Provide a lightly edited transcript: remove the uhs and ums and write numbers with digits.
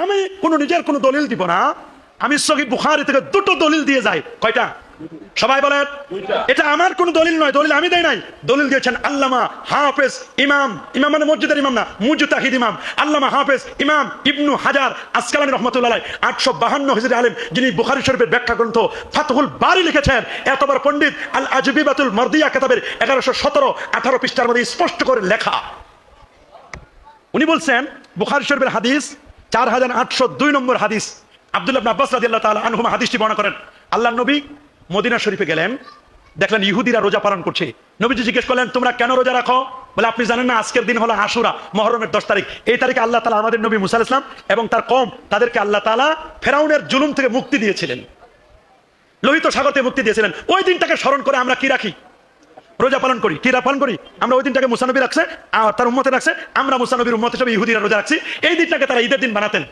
আমি কোনো নিজের কোনো দলিল দিব না, আমি সহিহ বুখারী থেকে দুটো দলিল দিয়ে যাই। কয়টা? সবাই বলেন। এটা আমার কোনো দলিল নয়, দলিল আমি দেই নাই, দলিল দিয়েছেন আল্লামা হাফেজ ইমাম, ইমাম মানে মসজিদের ইমাম না, মুজতাহিদ ইমাম আল্লামা হাফেজ ইমাম ইবনু হাজার আসকালানী রাহমাতুল্লাহ আলাইহি 852 হিজরি আলেম, যিনি বুখারী শরীফের ব্যাখ্যা গ্রন্থ ফাতহুল বারী লিখেছেন। এতবার পণ্ডিত আল আজবিবাতুল মারদিয়া কিতাবের 1117 18 পৃষ্ঠার মধ্যে স্পষ্ট করে লেখা। উনি বলছেন বুখারী শরীফের হাদিস 4802 নম্বর হাদিস, আব্দুল্লাহ ইবনে আব্বাস রাদিয়াল্লাহু তাআলা আনহুমা হাদিসটি বর্ণনা করেন। আল্লাহর নবী মদিনা শরীফে গেলেন, দেখলেন ইহুদিরা রোজা পালন করছে। নবীজি জিজ্ঞেস করলেন, তোমরা কেন রোজা রাখো? বলে, আপনি জানেন না আজকের দিন হলো আশুরা, মুহররমের 10 তারিখ। এই তারিখে আল্লাহ তাআলা আমাদের নবী মুসা আলাইহিস সালাম এবং তার কওম, তাদেরকে আল্লাহ তাআলা ফেরাউনের জুলুম থেকে মুক্তি দিয়েছিলেন, লোহিত সাগর থেকে মুক্তি দিয়েছিলেন। ওই দিনটাকে স্মরণ করে আমরা কি রাখি? রোজা পালন করি। কি পালন করি আমরা? ওই দিনটাকে মুসা নবী রাখছে আর তার উম্মতে রাখছে, আমরা মুসা নবীর উম্মত হিসেবে ইহুদিরা রোজা রাখছি। এই দিনটাকে তারা ঈদের দিন বানাতেন।